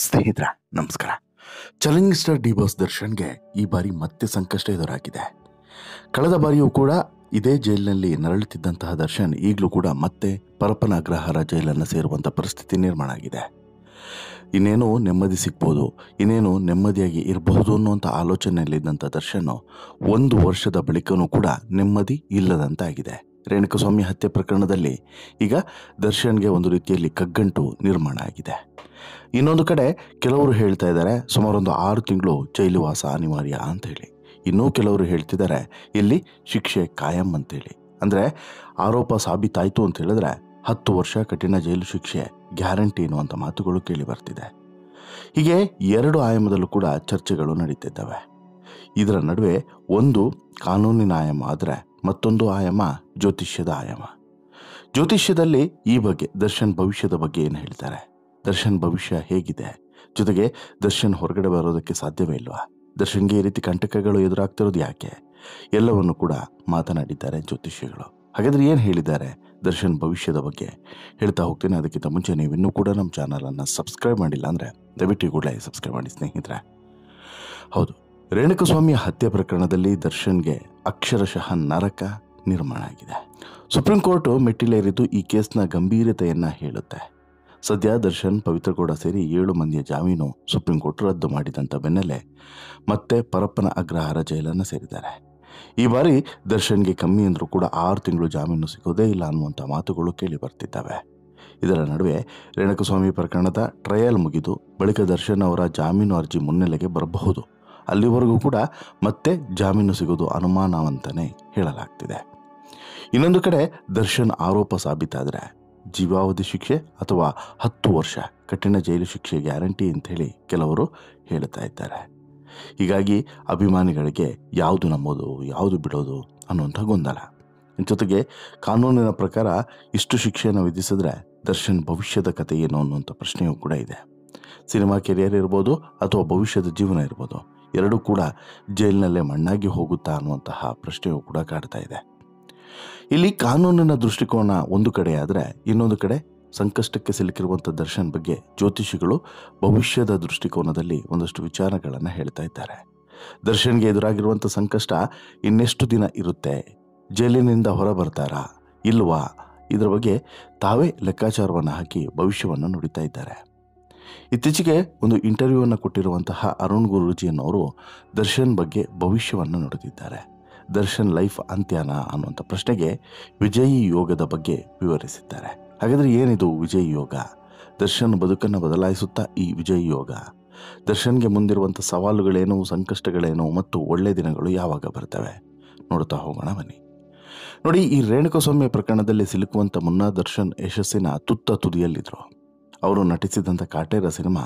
ಸ್ನೇಹಿತರ ನಮಸ್ಕಾರ. Challenging star D boss ದರ್ಶನ್ಗೆ ಈ ಬಾರಿ ಮತ್ತೆ ಸಂಕಷ್ಟ ಎದುರಾಗಿದೆ. ಕಳೆದ ಬಾರಿಯೂ ಕೂಡ ಇದೇ ಜೈಲಿನಲ್ಲಿ ನರಳುತ್ತಿದ್ದಂತಹ ದರ್ಶನ್ ಈಗಲೂ ಕೂಡ ಮತ್ತೆ ಪರಪ್ಪನ ಅಗ್ರಹಾರ ಜೈಲನ್ನು ಸೇರುವಂಥ ಪರಿಸ್ಥಿತಿ ನಿರ್ಮಾಣ ಆಗಿದೆ. ಇನ್ನೇನು ನೆಮ್ಮದಿ ಸಿಗ್ಬೋದು, ಇನ್ನೇನು ನೆಮ್ಮದಿಯಾಗಿ ಇರಬಹುದು ಅನ್ನುವಂಥ ಆಲೋಚನೆಯಲ್ಲಿದ್ದಂಥ ದರ್ಶನ್ 1 ವರ್ಷದ ಬಳಿಕನೂ ಕೂಡ ನೆಮ್ಮದಿ ಇಲ್ಲದಂತಾಗಿದೆ. ರೇಣುಕಾಸ್ವಾಮಿ ಹತ್ಯೆ ಪ್ರಕರಣದಲ್ಲಿ ಈಗ ದರ್ಶನ್ಗೆ ಒಂದು ರೀತಿಯಲ್ಲಿ ಕಗ್ಗಂಟು ನಿರ್ಮಾಣ ಆಗಿದೆ. ಇನ್ನೊಂದು ಕಡೆ ಕೆಲವರು ಹೇಳ್ತಾ ಇದ್ದಾರೆ ಸುಮಾರು ಒಂದು 6 ತಿಂಗಳು ಜೈಲುವಾಸ ಅನಿವಾರ್ಯ ಅಂತ ಹೇಳಿ. ಇನ್ನೂ ಕೆಲವರು ಹೇಳ್ತಿದ್ದಾರೆ ಇಲ್ಲಿ ಶಿಕ್ಷೆ ಕಾಯಂ ಅಂತೇಳಿ. ಅಂದರೆ ಆರೋಪ ಸಾಬೀತಾಯಿತು ಅಂತ ಹೇಳಿದ್ರೆ 10 ವರ್ಷ ಕಠಿಣ ಜೈಲು ಶಿಕ್ಷೆ ಗ್ಯಾರಂಟಿ ಎನ್ನುವಂಥ ಮಾತುಗಳು ಕೇಳಿ ಬರ್ತಿದೆ. ಹೀಗೆ 2 ಆಯಾಮದಲ್ಲೂ ಕೂಡ ಚರ್ಚೆಗಳು ನಡೀತಿದ್ದಾವೆ. ಇದರ ನಡುವೆ ಒಂದು ಕಾನೂನಿನ ಆಯಾಮ ಆದರೆ ಮತ್ತೊಂದು ಆಯಾಮ ಜ್ಯೋತಿಷ್ಯದ ಆಯಾಮ. ಜ್ಯೋತಿಷ್ಯದಲ್ಲಿ ಈ ಬಗ್ಗೆ ದರ್ಶನ್ ಭವಿಷ್ಯದ ಬಗ್ಗೆ ಏನು ಹೇಳ್ತಾರೆ, ದರ್ಶನ್ ಭವಿಷ್ಯ ಹೇಗಿದೆ, ಜೊತೆಗೆ ದರ್ಶನ್ ಹೊರಗಡೆ ಬರೋದಕ್ಕೆ ಸಾಧ್ಯವೇ ಇಲ್ವಾ, ದರ್ಶನ್ಗೆ ಈ ರೀತಿ ಕಂಟಕಗಳು ಎದುರಾಗ್ತಿರೋದು ಯಾಕೆ, ಎಲ್ಲವನ್ನು ಕೂಡ ಮಾತನಾಡಿದ್ದಾರೆ ಜ್ಯೋತಿಷ್ಯಗಳು. ಹಾಗಾದ್ರೆ ಏನು ಹೇಳಿದ್ದಾರೆ ದರ್ಶನ್ ಭವಿಷ್ಯದ ಬಗ್ಗೆ ಹೇಳ್ತಾ ಹೋಗ್ತೇನೆ. ಅದಕ್ಕಿಂತ ಮುಂಚೆ ನೀವು ಇನ್ನೂ ಕೂಡ ನಮ್ಮ ಚಾನಲನ್ನು ಸಬ್ಸ್ಕ್ರೈಬ್ ಮಾಡಿಲ್ಲ ಅಂದರೆ ದಯವಿಟ್ಟು ಕೂಡಲೇ ಸಬ್ಸ್ಕ್ರೈಬ್ ಮಾಡಿ ಸ್ನೇಹಿತರೆ. ಹೌದು, ರೇಣುಕಾಸ್ವಾಮಿ ಹತ್ಯೆ ಪ್ರಕರಣದಲ್ಲಿ ದರ್ಶನ್ಗೆ ಅಕ್ಷರಶಃ ನರಕ ನಿರ್ಮಾಣ ಆಗಿದೆ. ಸುಪ್ರೀಂ ಕೋರ್ಟ್ ಮೆಟ್ಟಿಲೇರಿದ್ದು ಈ ಕೇಸ್ನ ಗಂಭೀರತೆಯನ್ನು ಹೇಳುತ್ತೆ. ಸದ್ಯ ದರ್ಶನ್, ಪವಿತ್ರಗೌಡ ಸೇರಿ 7 ಮಂದಿಯ ಜಾಮೀನು ಸುಪ್ರೀಂ ಕೋರ್ಟ್ ರದ್ದು ಮಾಡಿದಂಥ ಬೆನ್ನಲ್ಲೇ ಮತ್ತೆ ಪರಪ್ಪನ ಅಗ್ರಹಾರ ಜೈಲನ್ನು ಸೇರಿದ್ದಾರೆ. ಈ ಬಾರಿ ದರ್ಶನ್ಗೆ ಕಮ್ಮಿ ಅಂದರೂ ಕೂಡ 6 ತಿಂಗಳು ಜಾಮೀನು ಸಿಗೋದೇ ಇಲ್ಲ ಅನ್ನುವಂಥ ಮಾತುಗಳು ಕೇಳಿ ಬರ್ತಿದ್ದಾವೆ. ಇದರ ನಡುವೆ ರೇಣುಕಾಸ್ವಾಮಿ ಪ್ರಕರಣದ ಟ್ರಯಲ್ ಮುಗಿದು ಬಳಿಕ ದರ್ಶನ್ ಅವರ ಜಾಮೀನು ಅರ್ಜಿ ಮುನ್ನೆಲೆಗೆ ಬರಬಹುದು. ಅಲ್ಲಿವರೆಗೂ ಕೂಡ ಮತ್ತೆ ಜಾಮೀನು ಸಿಗೋದು ಅನುಮಾನವಂತನೇ ಹೇಳಲಾಗ್ತಿದೆ. ಇನ್ನೊಂದು ಕಡೆ ದರ್ಶನ್ ಆರೋಪ ಸಾಬೀತಾದರೆ ಜೀವಾವಧಿ ಶಿಕ್ಷೆ ಅಥವಾ 10 ವರ್ಷ ಕಠಿಣ ಜೈಲು ಶಿಕ್ಷೆ ಗ್ಯಾರಂಟಿ ಅಂಥೇಳಿ ಕೆಲವರು ಹೇಳ್ತಾ ಇದ್ದಾರೆ. ಹೀಗಾಗಿ ಅಭಿಮಾನಿಗಳಿಗೆ ಯಾವುದು ನಂಬೋದು ಯಾವುದು ಬಿಡೋದು ಅನ್ನುವಂಥ ಗೊಂದಲ. ಜೊತೆಗೆ ಕಾನೂನಿನ ಪ್ರಕಾರ ಇಷ್ಟು ಶಿಕ್ಷೆಯನ್ನು ವಿಧಿಸಿದ್ರೆ ದರ್ಶನ್ ಭವಿಷ್ಯದ ಕತೆ ಏನು ಅನ್ನುವಂಥ ಪ್ರಶ್ನೆಯೂ ಕೂಡ ಇದೆ. ಸಿನಿಮಾ ಕೆರಿಯರ್ ಇರ್ಬೋದು ಅಥವಾ ಭವಿಷ್ಯದ ಜೀವನ ಇರ್ಬೋದು, ಎರಡೂ ಕೂಡ ಜೈಲಿನಲ್ಲೇ ಮಣ್ಣಾಗಿ ಹೋಗುತ್ತಾ ಅನ್ನುವಂತಹ ಪ್ರಶ್ನೆಯೂ ಕೂಡ ಕಾಡ್ತಾ ಇದೆ. ಇಲ್ಲಿ ಕಾನೂನಿನ ದೃಷ್ಟಿಕೋನ ಒಂದು ಕಡೆ ಆದರೆ, ಇನ್ನೊಂದು ಕಡೆ ಸಂಕಷ್ಟಕ್ಕೆ ಸಿಲುಕಿರುವಂಥ ದರ್ಶನ್ ಬಗ್ಗೆ ಜ್ಯೋತಿಷಿಗಳು ಭವಿಷ್ಯದ ದೃಷ್ಟಿಕೋನದಲ್ಲಿ ಒಂದಷ್ಟು ವಿಚಾರಗಳನ್ನು ಹೇಳ್ತಾ ಇದ್ದಾರೆ. ದರ್ಶನ್ಗೆ ಎದುರಾಗಿರುವಂಥ ಸಂಕಷ್ಟ ಇನ್ನೆಷ್ಟು ದಿನ ಇರುತ್ತೆ, ಜೈಲಿನಿಂದ ಹೊರ ಬರ್ತಾರಾ ಇಲ್ವಾ, ಇದರ ಬಗ್ಗೆ ತಾವೇ ಲೆಕ್ಕಾಚಾರವನ್ನು ಹಾಕಿ ಭವಿಷ್ಯವನ್ನು ನುಡಿತಾ ಇದ್ದಾರೆ. ಇತ್ತೀಚೆಗೆ ಒಂದು ಇಂಟರ್ವ್ಯೂವನ್ನು ಕೊಟ್ಟಿರುವಂತಹ ಅರುಣ್ ಗುರೂಜಿ ಅನ್ನೋರು ದರ್ಶನ್ ಬಗ್ಗೆ ಭವಿಷ್ಯವನ್ನು ನುಡಿದಿದ್ದಾರೆ. ದರ್ಶನ್ ಲೈಫ್ ಅಂತ್ಯನಾ ಅನ್ನುವಂಥ ಪ್ರಶ್ನೆಗೆ ವಿಜಯಿ ಯೋಗದ ಬಗ್ಗೆ ವಿವರಿಸಿದ್ದಾರೆ. ಹಾಗಾದರೆ ಏನಿದು ವಿಜಯಿ ಯೋಗ? ದರ್ಶನ್ ಬದುಕನ್ನು ಬದಲಾಯಿಸುತ್ತಾ ಈ ವಿಜಯಿ ಯೋಗ? ದರ್ಶನ್ಗೆ ಮುಂದಿರುವಂಥ ಸವಾಲುಗಳೇನು, ಸಂಕಷ್ಟಗಳೇನು ಮತ್ತು ಒಳ್ಳೆಯ ದಿನಗಳು ಯಾವಾಗ ಬರ್ತವೆ ನೋಡ್ತಾ ಹೋಗೋಣ ಬನ್ನಿ. ನೋಡಿ, ಈ ರೇಣುಕಾಸ್ವಾಮಿ ಪ್ರಕರಣದಲ್ಲಿ ಸಿಲುಕುವಂಥ ಮುನ್ನ ದರ್ಶನ್ ಯಶಸ್ಸಿನ ತುದಿಯಲ್ಲಿದ್ದರು. ಅವರು ನಟಿಸಿದಂಥ ಕಾಟೇರ ಸಿನಿಮಾ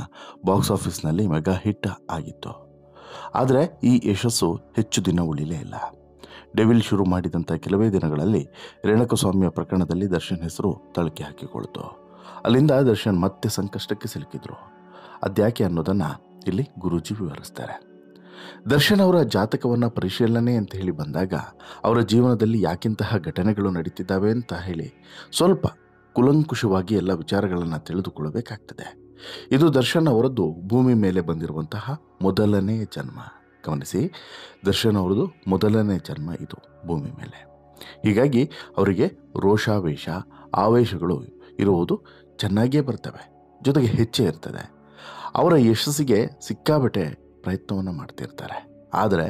ಬಾಕ್ಸ್ ಆಫೀಸ್ನಲ್ಲಿ ಮೆಗಾ ಹಿಟ್ ಆಗಿತ್ತು. ಆದರೆ ಈ ಯಶಸ್ಸು ಹೆಚ್ಚು ದಿನ ಉಳಿಲೇ ಇಲ್ಲ. ಡೆವಿಲ್ ಶುರು ಮಾಡಿದಂಥ ಕೆಲವೇ ದಿನಗಳಲ್ಲಿ ರೇಣುಕಾಸ್ವಾಮಿಯ ಪ್ರಕರಣದಲ್ಲಿ ದರ್ಶನ್ ಹೆಸರು ತಳಕೆ ಹಾಕಿಕೊಳ್ತು. ಅಲ್ಲಿಂದ ದರ್ಶನ್ ಮತ್ತೆ ಸಂಕಷ್ಟಕ್ಕೆ ಸಿಲುಕಿದ್ರು. ಅದ್ಯಾಕೆ ಅನ್ನೋದನ್ನು ಇಲ್ಲಿ ಗುರೂಜಿ ವಿವರಿಸ್ತಾರೆ. ದರ್ಶನ್ ಅವರ ಜಾತಕವನ್ನು ಪರಿಶೀಲನೆ ಅಂತ ಹೇಳಿ ಬಂದಾಗ ಅವರ ಜೀವನದಲ್ಲಿ ಯಾಕಿಂತಹ ಘಟನೆಗಳು ನಡೀತಿದ್ದಾವೆ ಅಂತ ಹೇಳಿ ಸ್ವಲ್ಪ ಕುಲಂಕುಷವಾಗಿ ಎಲ್ಲ ವಿಚಾರಗಳನ್ನು ತಿಳಿದುಕೊಳ್ಳಬೇಕಾಗ್ತದೆ. ಇದು ದರ್ಶನ್ ಅವರದ್ದು ಭೂಮಿ ಮೇಲೆ ಬಂದಿರುವಂತಹ ಮೊದಲನೇ ಜನ್ಮ. ಗಮನಿಸಿ, ದರ್ಶನ್ ಅವರದು ಮೊದಲನೇ ಜನ್ಮ ಇದು ಭೂಮಿ ಮೇಲೆ. ಹೀಗಾಗಿ ಅವರಿಗೆ ರೋಷಾವೇಶ, ಆವೇಶಗಳು ಇರುವುದು ಚೆನ್ನಾಗಿಯೇ ಬರ್ತವೆ, ಜೊತೆಗೆ ಹೆಚ್ಚೇ ಇರ್ತದೆ. ಅವರ ಯಶಸ್ಸಿಗೆ ಸಿಕ್ಕಾಬಟ್ಟೆ ಪ್ರಯತ್ನವನ್ನು ಮಾಡ್ತಿರ್ತಾರೆ. ಆದರೆ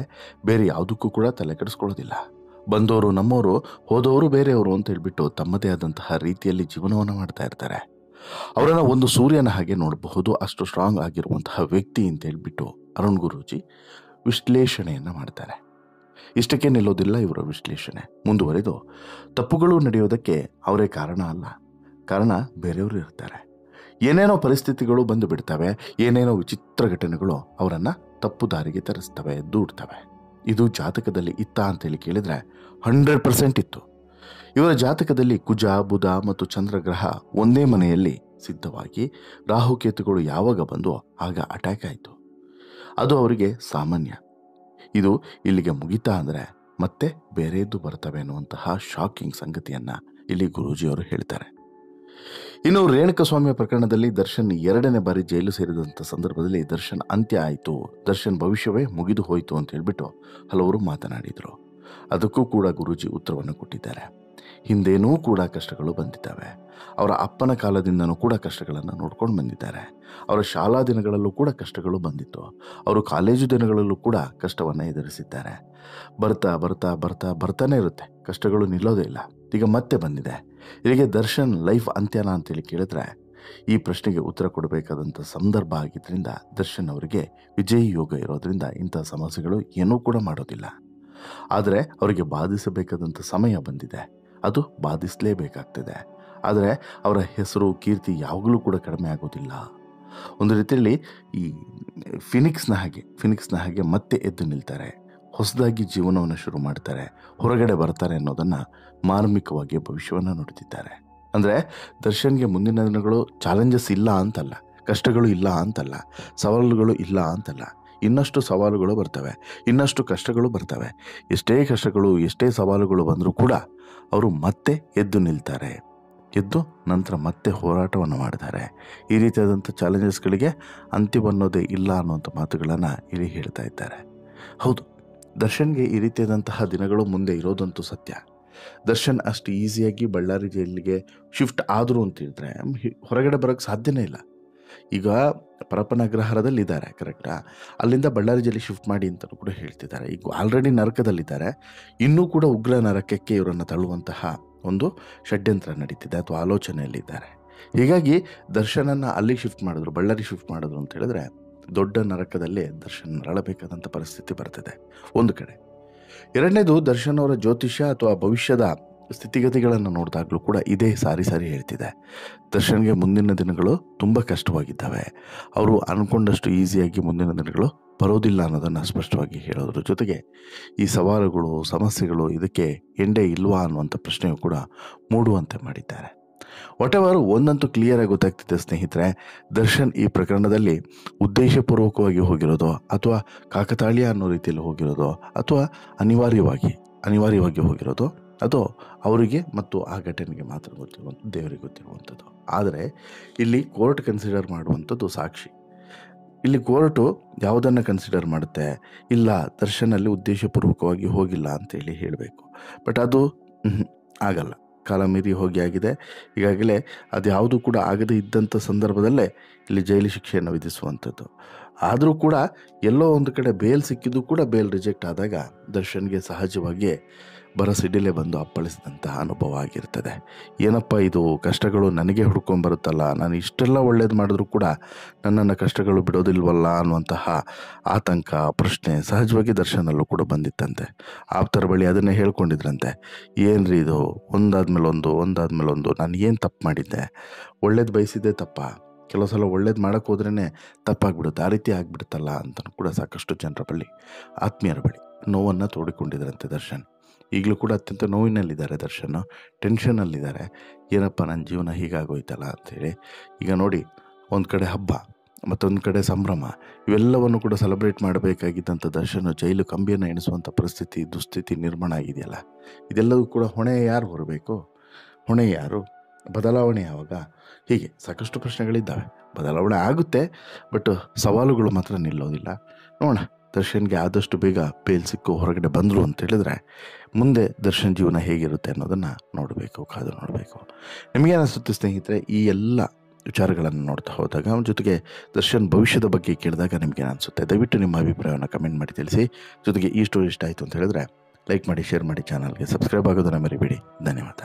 ಬೇರೆ ಯಾವುದಕ್ಕೂ ಕೂಡ ತಲೆ ಕೆಡಿಸ್ಕೊಳ್ಳೋದಿಲ್ಲ. ಬಂದವರು ನಮ್ಮವರು, ಹೋದವರು ಬೇರೆಯವರು ಅಂತ ಹೇಳ್ಬಿಟ್ಟು ತಮ್ಮದೇ ಆದಂತಹ ರೀತಿಯಲ್ಲಿ ಜೀವನವನ್ನು ಮಾಡ್ತಾ ಇರ್ತಾರೆ. ಅವರನ್ನು ಒಂದು ಸೂರ್ಯನ ಹಾಗೆ ನೋಡಬಹುದು, ಅಷ್ಟು ಸ್ಟ್ರಾಂಗ್ ಆಗಿರುವಂತಹ ವ್ಯಕ್ತಿ ಅಂತ ಹೇಳ್ಬಿಟ್ಟು ಅರುಣ್ ಗುರೂಜಿ ವಿಶ್ಲೇಷಣೆಯನ್ನು ಮಾಡ್ತಾರೆ. ಇಷ್ಟಕ್ಕೆ ನಿಲ್ಲೋದಿಲ್ಲ ಇವರ ವಿಶ್ಲೇಷಣೆ. ಮುಂದುವರೆದು ತಪ್ಪುಗಳು ನಡೆಯೋದಕ್ಕೆ ಅವರೇ ಕಾರಣ ಅಲ್ಲ, ಕಾರಣ ಬೇರೆಯವರು ಇರ್ತಾರೆ. ಏನೇನೋ ಪರಿಸ್ಥಿತಿಗಳು ಬಂದು ಬಿಡ್ತವೆ, ಏನೇನೋ ವಿಚಿತ್ರ ಘಟನೆಗಳು ಅವರನ್ನು ತಪ್ಪು ದಾರಿಗೆ ತರಿಸ್ತವೆ, ದೂಡ್ತವೆ. ಇದು ಜಾತಕದಲ್ಲಿ ಇತ್ತಾ ಅಂತೇಳಿ ಕೇಳಿದರೆ 100% ಇತ್ತು. ಇವರ ಜಾತಕದಲ್ಲಿ ಕುಜ, ಬುಧ ಮತ್ತು ಚಂದ್ರಗ್ರಹ ಒಂದೇ ಮನೆಯಲ್ಲಿ ಸಿದ್ಧವಾಗಿ ರಾಹುಕೇತುಗಳು ಯಾವಾಗ ಬಂದೋ ಆಗ ಅಟ್ಯಾಕ್ ಆಯಿತು. ಅದು ಅವರಿಗೆ ಸಾಮಾನ್ಯ. ಇದು ಇಲ್ಲಿಗೆ ಮುಗಿತಾ ಅಂದರೆ ಮತ್ತೆ ಬೇರೆಯದ್ದು ಬರ್ತವೆ ಅನ್ನುವಂತಹ ಶಾಕಿಂಗ್ ಸಂಗತಿಯನ್ನು ಇಲ್ಲಿ ಗುರೂಜಿಯವರು ಹೇಳ್ತಾರೆ. ಇನ್ನು ರೇಣುಕಸ್ವಾಮಿ ಪ್ರಕರಣದಲ್ಲಿ ದರ್ಶನ್ 2ನೇ ಬಾರಿ ಜೈಲು ಸೇರಿದಂಥ ಸಂದರ್ಭದಲ್ಲಿ ದರ್ಶನ್ ಅಂತ್ಯ ಆಯಿತು, ದರ್ಶನ್ ಭವಿಷ್ಯವೇ ಮುಗಿದು ಹೋಯಿತು ಅಂತ ಹೇಳ್ಬಿಟ್ಟು ಹಲವರು ಮಾತನಾಡಿದರು. ಅದಕ್ಕೂ ಕೂಡ ಗುರೂಜಿ ಉತ್ತರವನ್ನು ಕೊಟ್ಟಿದ್ದಾರೆ. ಹಿಂದೇನೂ ಕೂಡ ಕಷ್ಟಗಳು ಬಂದಿದ್ದಾವೆ. ಅವರ ಅಪ್ಪನ ಕಾಲದಿಂದನೂ ಕೂಡ ಕಷ್ಟಗಳನ್ನು ನೋಡ್ಕೊಂಡು ಬಂದಿದ್ದಾರೆ. ಅವರ ಶಾಲಾ ದಿನಗಳಲ್ಲೂ ಕೂಡ ಕಷ್ಟಗಳು ಬಂದಿತ್ತು. ಅವರು ಕಾಲೇಜು ದಿನಗಳಲ್ಲೂ ಕೂಡ ಕಷ್ಟವನ್ನು ಎದುರಿಸಿದ್ದಾರೆ. ಬರ್ತಾ ಬರ್ತಾ ಬರ್ತಾ ಬರ್ತಾನೆ ಇರುತ್ತೆ, ಕಷ್ಟಗಳು ನಿಲ್ಲೋದೇ ಇಲ್ಲ. ಈಗ ಮತ್ತೆ ಬಂದಿದೆ. ಇಲ್ಲಿಗೆ ದರ್ಶನ್ ಲೈಫ್ ಅಂತ್ಯನಾ ಅಂತೇಳಿ ಕೇಳಿದ್ರೆ ಈ ಪ್ರಶ್ನೆಗೆ ಉತ್ತರ ಕೊಡಬೇಕಾದಂಥ ಸಂದರ್ಭ ಆಗಿದ್ದರಿಂದ ದರ್ಶನ್ ಅವರಿಗೆ ವಿಜಯ್ ಯೋಗ ಇರೋದ್ರಿಂದ ಇಂಥ ಸಮಸ್ಯೆಗಳು ಏನೂ ಕೂಡ ಮಾಡೋದಿಲ್ಲ. ಆದರೆ ಅವರಿಗೆ ಬಾಧಿಸಬೇಕಾದಂಥ ಸಮಯ ಬಂದಿದೆ, ಅದು ಬಾಧಿಸಲೇಬೇಕಾಗ್ತದೆ. ಆದರೆ ಅವರ ಹೆಸರು ಕೀರ್ತಿ ಯಾವಾಗಲೂ ಕೂಡ ಕಡಿಮೆ ಆಗೋದಿಲ್ಲ. ಒಂದು ರೀತಿಯಲ್ಲಿ ಈ ಫಿನಿಕ್ಸ್ನ ಹಾಗೆ ಮತ್ತೆ ಎದ್ದು ನಿಲ್ತಾರೆ, ಹೊಸದಾಗಿ ಜೀವನವನ್ನು ಶುರು ಮಾಡ್ತಾರೆ, ಹೊರಗಡೆ ಬರ್ತಾರೆ ಅನ್ನೋದನ್ನು ಮಾರ್ಮಿಕವಾಗಿ ಭವಿಷ್ಯವನ್ನು ನುಡಿದಿದ್ದಾರೆ. ಅಂದರೆ ದರ್ಶನ್ಗೆ ಮುಂದಿನ ದಿನಗಳು ಚಾಲೆಂಜಸ್ ಇಲ್ಲ ಅಂತಲ್ಲ, ಕಷ್ಟಗಳು ಇಲ್ಲ ಅಂತಲ್ಲ, ಸವಾಲುಗಳು ಇಲ್ಲ ಅಂತಲ್ಲ. ಇನ್ನಷ್ಟು ಸವಾಲುಗಳು ಬರ್ತವೆ, ಇನ್ನಷ್ಟು ಕಷ್ಟಗಳು ಬರ್ತವೆ. ಎಷ್ಟೇ ಕಷ್ಟಗಳು ಎಷ್ಟೇ ಸವಾಲುಗಳು ಬಂದರೂ ಕೂಡ ಅವರು ಮತ್ತೆ ಎದ್ದು ನಿಲ್ತಾರೆ, ಎದ್ದು ನಂತರ ಮತ್ತೆ ಹೋರಾಟವನ್ನು ಮಾಡ್ತಾರೆ. ಈ ರೀತಿಯಾದಂಥ ಚಾಲೆಂಜಸ್ಗಳಿಗೆ ಅಂತ್ಯವನ್ನೋದೇ ಇಲ್ಲ ಅನ್ನುವಂಥ ಮಾತುಗಳನ್ನು ಇಲ್ಲಿ ಹೇಳ್ತಾ ಇದ್ದಾರೆ. ಹೌದು, ದರ್ಶನ್ಗೆ ಈ ರೀತಿಯಾದಂತಹ ದಿನಗಳು ಮುಂದೆ ಇರೋದಂತೂ ಸತ್ಯ. ದರ್ಶನ್ ಅಷ್ಟು ಈಸಿಯಾಗಿ ಬಳ್ಳಾರಿ ಜೈಲಿಗೆ ಶಿಫ್ಟ್ ಆದರು ಅಂತ ಹೇಳಿದ್ರೆ ಹೊರಗಡೆ ಬರೋಕ್ಕೆ ಸಾಧ್ಯನೇ ಇಲ್ಲ. ಈಗ ಪರಪ್ಪನ ಅಗ್ರಹಾರದಲ್ಲಿ ಇದ್ದಾರೆ, ಕರೆಕ್ಟಾ? ಅಲ್ಲಿಂದ ಬಳ್ಳಾರಿ ಜೈಲಿಗೆ ಶಿಫ್ಟ್ ಮಾಡಿ ಅಂತಲೂ ಕೂಡ ಹೇಳ್ತಿದ್ದಾರೆ. ಈಗ ಆಲ್ರೆಡಿ ನರಕದಲ್ಲಿದ್ದಾರೆ, ಇನ್ನೂ ಕೂಡ ಉಗ್ರ ನರಕಕ್ಕೆ ಇವರನ್ನು ತಳ್ಳುವಂತಹ ಒಂದು ಷಡ್ಯಂತ್ರ ನಡೀತಿದೆ ಅಥವಾ ಆಲೋಚನೆಯಲ್ಲಿದ್ದಾರೆ. ಹೀಗಾಗಿ ದರ್ಶನನ್ನು ಅಲ್ಲಿಗೆ ಶಿಫ್ಟ್ ಮಾಡಿದ್ರು, ಬಳ್ಳಾರಿ ಶಿಫ್ಟ್ ಮಾಡಿದ್ರು ಅಂತ ಹೇಳಿದ್ರೆ ದೊಡ್ಡ ನರಕದಲ್ಲೇ ದರ್ಶನ್ ನರಳಬೇಕಾದಂಥ ಪರಿಸ್ಥಿತಿ ಬರ್ತದೆ ಒಂದು ಕಡೆ. ಎರಡನೇದು, ದರ್ಶನ್ ಅವರ ಜ್ಯೋತಿಷ್ಯ ಅಥವಾ ಭವಿಷ್ಯದ ಸ್ಥಿತಿಗತಿಗಳನ್ನು ನೋಡಿದಾಗಲೂ ಕೂಡ ಇದೇ ಸಾರಿ ಹೇಳ್ತಿದೆ. ದರ್ಶನ್ಗೆ ಮುಂದಿನ ದಿನಗಳು ತುಂಬ ಕಷ್ಟವಾಗಿದ್ದಾವೆ. ಅವರು ಅಂದ್ಕೊಂಡಷ್ಟು ಈಸಿಯಾಗಿ ಮುಂದಿನ ದಿನಗಳು ಬರೋದಿಲ್ಲ ಅನ್ನೋದನ್ನು ಸ್ಪಷ್ಟವಾಗಿ ಹೇಳೋದ್ರ ಜೊತೆಗೆ ಈ ಸವಾಲುಗಳು ಸಮಸ್ಯೆಗಳು ಇದಕ್ಕೆ ಎಂಡೇ ಇಲ್ವಾ ಅನ್ನುವಂಥ ಪ್ರಶ್ನೆಯೂ ಕೂಡ ಮೂಡುವಂತೆ ಮಾಡಿದ್ದಾರೆ. ವಾಟೆವರ್ ಒಂದಂತೂ ಕ್ಲಿಯರ್ ಆಗಿ ಗೊತ್ತಾಗ್ತಿದೆ ಸ್ನೇಹಿತರೆ, ದರ್ಶನ್ ಈ ಪ್ರಕರಣದಲ್ಲಿ ಉದ್ದೇಶಪೂರ್ವಕವಾಗಿ ಹೋಗಿರೋದೋ ಅಥವಾ ಕಾಕತಾಳೀಯ ಅನ್ನೋ ರೀತಿಯಲ್ಲಿ ಹೋಗಿರೋದೋ ಅಥವಾ ಅನಿವಾರ್ಯವಾಗಿ ಹೋಗಿರೋದೋ ಅದು ಅವರಿಗೆ ಮತ್ತು ಆ ಘಟನೆಗೆ ಮಾತ್ರ ಗೊತ್ತಿರುವಂಥ ದೇವರಿಗೆ ಗೊತ್ತಿರುವಂಥದ್ದು. ಆದರೆ ಇಲ್ಲಿ ಕೋರ್ಟ್ ಕನ್ಸಿಡರ್ ಮಾಡುವಂಥದ್ದು ಸಾಕ್ಷಿ. ಇಲ್ಲಿ ಕೋರ್ಟು ಯಾವುದನ್ನು ಕನ್ಸಿಡರ್ ಮಾಡುತ್ತೆ, ಇಲ್ಲ ದರ್ಶನಲ್ಲಿ ಉದ್ದೇಶಪೂರ್ವಕವಾಗಿ ಹೋಗಿಲ್ಲ ಅಂತೇಳಿ ಹೇಳಬೇಕು. ಬಟ್ ಅದು ಆಗಲ್ಲ, ಕಾಲ ಮೀರಿ ಹೋಗಿ ಆಗಿದೆ. ಈಗಾಗಲೇ ಅದು ಯಾವುದೂ ಕೂಡ ಆಗದೇ ಇದ್ದಂಥ ಸಂದರ್ಭದಲ್ಲೇ ಇಲ್ಲಿ ಜೈಲು ಶಿಕ್ಷೆಯನ್ನು ವಿಧಿಸುವಂಥದ್ದು. ಆದರೂ ಕೂಡ ಎಲ್ಲೋ ಒಂದು ಕಡೆ ಬೇಲ್ ಸಿಕ್ಕಿದ್ದು ಕೂಡ ಬೇಲ್ ರಿಜೆಕ್ಟ್ ಆದಾಗ ದರ್ಶನ್ಗೆ ಸಹಜವಾಗಿ ಬರಸಿಡಿಲೇ ಬಂದು ಅಪ್ಪಳಿಸಿದಂತಹ ಅನುಭವ ಆಗಿರ್ತದೆ. ಏನಪ್ಪ ಇದು, ಕಷ್ಟಗಳು ನನಗೆ ಹುಡ್ಕೊಂಡ್ಬರುತ್ತಲ್ಲ, ನಾನು ಇಷ್ಟೆಲ್ಲ ಒಳ್ಳೇದು ಮಾಡಿದ್ರೂ ಕೂಡ ನನ್ನನ್ನು ಕಷ್ಟಗಳು ಬಿಡೋದಿಲ್ವಲ್ಲ ಅನ್ನುವಂತಹ ಆತಂಕ, ಪ್ರಶ್ನೆ ಸಹಜವಾಗಿ ದರ್ಶನಲ್ಲೂ ಕೂಡ ಬಂದಿತ್ತಂತೆ. ಆಪ್ತರ ಬಳಿ ಅದನ್ನೇ ಹೇಳ್ಕೊಂಡಿದ್ರಂತೆ, ಏನ್ರಿ ಇದು, ಒಂದಾದ್ಮೇಲೆ ಒಂದು ನಾನು ಏನು ತಪ್ಪು ಮಾಡಿದ್ದೆ, ಒಳ್ಳೇದು ಬಯಸಿದ್ದೆ ತಪ್ಪ, ಕೆಲವು ಸಲ ಒಳ್ಳೇದು ಮಾಡೋಕ್ಕೆ ಹೋದ್ರೇ ತಪ್ಪಾಗ್ಬಿಡುತ್ತೆ, ಆ ರೀತಿ ಆಗಿಬಿಡುತ್ತಲ್ಲ ಅಂತಲೂ ಕೂಡ ಸಾಕಷ್ಟು ಜನರ ಬಳಿ, ಆತ್ಮೀಯರ ಬಳಿ ನೋವನ್ನು ತೋಡಿಕೊಂಡಿದ್ರಂತೆ ದರ್ಶನ್. ಈಗಲೂ ಕೂಡ ಅತ್ಯಂತ ನೋವಿನಲ್ಲಿದ್ದಾರೆ ದರ್ಶನ್, ಟೆನ್ಷನಲ್ಲಿದ್ದಾರೆ. ಏನಪ್ಪ ನನ್ನ ಜೀವನ ಹೀಗಾಗೋಯ್ತಲ್ಲ ಅಂಥೇಳಿ. ಈಗ ನೋಡಿ, ಒಂದು ಕಡೆ ಹಬ್ಬ, ಮತ್ತೊಂದು ಕಡೆ ಸಂಭ್ರಮ, ಇವೆಲ್ಲವನ್ನು ಕೂಡ ಸೆಲೆಬ್ರೇಟ್ ಮಾಡಬೇಕಾಗಿದ್ದಂಥ ದರ್ಶನ್ ಜೈಲು ಕಂಬಿಯನ್ನು ಎಣಿಸುವಂಥ ದುಸ್ಥಿತಿ ನಿರ್ಮಾಣ ಆಗಿದೆಯಲ್ಲ, ಇದೆಲ್ಲವೂ ಕೂಡ ಹೊಣೆ ಯಾರು ಹೊರಬೇಕು? ಹೊಣೆ ಯಾರು? ಬದಲಾವಣೆ ಯಾವಾಗ? ಹೀಗೆ ಸಾಕಷ್ಟು ಪ್ರಶ್ನೆಗಳಿದ್ದಾವೆ. ಬದಲಾವಣೆ ಆಗುತ್ತೆ, ಬಟ್ ಸವಾಲುಗಳು ಮಾತ್ರ ನಿಲ್ಲೋದಿಲ್ಲ. ನೋಡೋಣ, ದರ್ಶನ್ಗೆ ಆದಷ್ಟು ಬೇಗ ಬೇಲ್ ಸಿಕ್ಕು ಹೊರಗಡೆ ಬಂದರು ಅಂತ ಹೇಳಿದ್ರೆ ಮುಂದೆ ದರ್ಶನ್ ಜೀವನ ಹೇಗಿರುತ್ತೆ ಅನ್ನೋದನ್ನು ಕಾದು ನೋಡಬೇಕು. ನಿಮಗೇನಿಸುತ್ತೆ ಸ್ನೇಹಿತರೆ, ಈ ಎಲ್ಲ ವಿಚಾರಗಳನ್ನು ನೋಡ್ತಾ ಹೋದಾಗ, ಜೊತೆಗೆ ದರ್ಶನ್ ಭವಿಷ್ಯದ ಬಗ್ಗೆ ಕೇಳಿದಾಗ ನಿಮಗೇನು ಅನಿಸುತ್ತೆ? ದಯವಿಟ್ಟು ನಿಮ್ಮ ಅಭಿಪ್ರಾಯವನ್ನು ಕಮೆಂಟ್ ಮಾಡಿ ತಿಳಿಸಿ. ಜೊತೆಗೆ ಈ ಸ್ಟೋರಿ ಇಷ್ಟ ಆಯಿತು ಅಂತ ಹೇಳಿದ್ರೆ ಲೈಕ್ ಮಾಡಿ, ಶೇರ್ ಮಾಡಿ, ಚಾನಲ್ಗೆ ಸಬ್ಸ್ಕ್ರೈಬ್ ಆಗೋದನ್ನು ಮರಿಬೇಡಿ. ಧನ್ಯವಾದ.